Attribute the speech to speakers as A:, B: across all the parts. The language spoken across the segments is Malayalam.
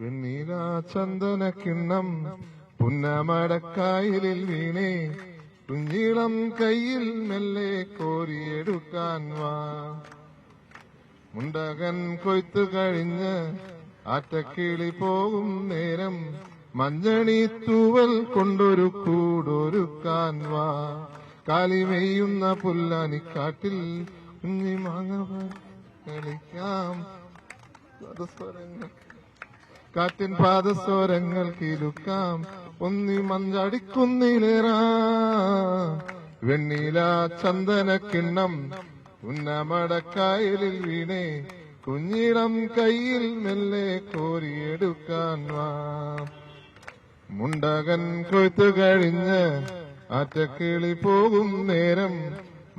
A: വെണ്ണീല ചന്ദന കിണ്ണം പുന്നമടക്കായലിൽ വീണേ കുഞ്ഞീളം കയ്യിൽ മെല്ലെ കോരിയെടുക്കാൻ വാ. മുണ്ടകൻ കൊയ്ത്തു കഴിഞ്ഞ് ആറ്റക്കിളി പോകും നേരം മഞ്ഞണി തൂവൽ കൊണ്ടൊരു കൂടൊരുക്കാൻ വാ. കാലിമെയ്യുന്ന പുല്ലാനിക്കാട്ടിൽ കുഞ്ഞി മാങ്ങ കളിക്കാം. കാറ്റിൻ പാദസ്വരങ്ങൾ കിലുക്കാം. ഒന്നി മഞ്ചടിക്കുന്നിലേറാ. വെണ്ണീല ചന്ദന കിണ്ണം ഉന്നമടക്കായലിൽ വീണേ കുഞ്ഞിളം കയ്യിൽ മെല്ലെ കോരിയെടുക്കാൻ വാ. മുണ്ടകൻ കൊയ്ത്തു കഴിഞ്ഞ് ആറ്റക്കിളി പോകും നേരം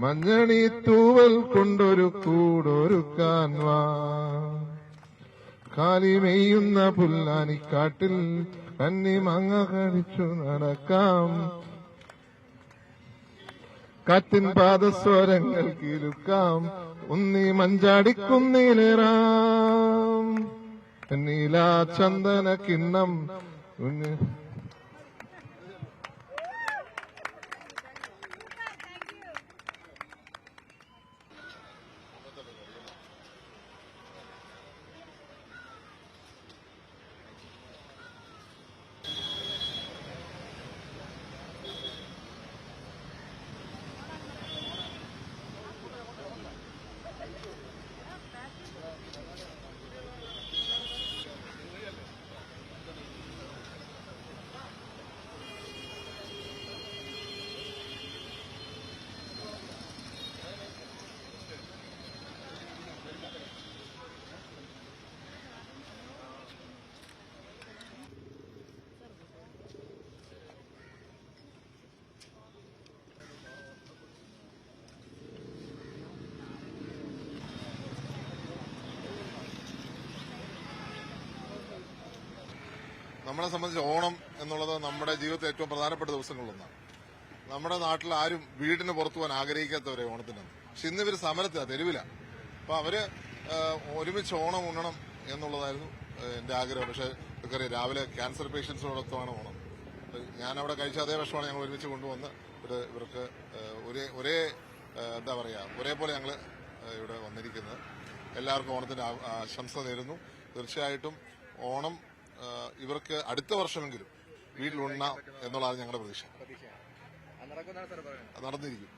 A: മഞ്ഞണി തൂവൽ കൊണ്ടൊരു കൂടൊരുക്കാൻ വാ. കാലിമെയ്യുന്ന പുല്ലാനിക്കാട്ടിൽ കന്നി മങ്ങ കഴിച്ചു നടക്കാം. കാറ്റിൻ പാദസ്വരങ്ങൾ കിലുക്കാം. ഉന്നി മഞ്ചാടിക്കുന്നിലേറാം. നീല ചന്ദന കിണ്ണം
B: നമ്മളെ സംബന്ധിച്ച് ഓണം എന്നുള്ളത് നമ്മുടെ ജീവിതത്തിൽ ഏറ്റവും പ്രധാനപ്പെട്ട ദിവസങ്ങളിലൊന്നാണ്. നമ്മുടെ നാട്ടിൽ ആരും വീടിന് പുറത്തു പോകാൻ ആഗ്രഹിക്കാത്തവരെ ഓണത്തിനാണ്. പക്ഷെ ഇന്ന് ഇവർ സമരത്തിലാണ്, തെരുവിലാണ്. അപ്പൊ അവര് ഒരുമിച്ച് ഓണം ഉണ്ണണം എന്നുള്ളതായിരുന്നു എന്റെ ആഗ്രഹം. പക്ഷെ ഇവർക്കറിയാം, രാവിലെ ക്യാൻസർ പേഷ്യൻസിനോടൊപ്പമാണ് ഓണം. ഞാൻ അവിടെ കഴിച്ച അതേ ഭക്ഷണമാണ് ഞങ്ങൾ ഒരുമിച്ച് കൊണ്ടുവന്ന് ഇവർക്ക് ഒരേ എന്താ പറയാ ഒരേപോലെ ഞങ്ങൾ ഇവിടെ വന്നിരിക്കുന്നത്. എല്ലാവർക്കും ഓണത്തിന്റെ ആശംസ നേരുന്നു. തീർച്ചയായിട്ടും ഓണം ഇവർക്ക് അടുത്ത വർഷമെങ്കിലും വീട്ടിലുണ്ണാം എന്നുള്ളതാണ് ഞങ്ങളുടെ പ്രതീക്ഷ. നടന്നിരിക്കും.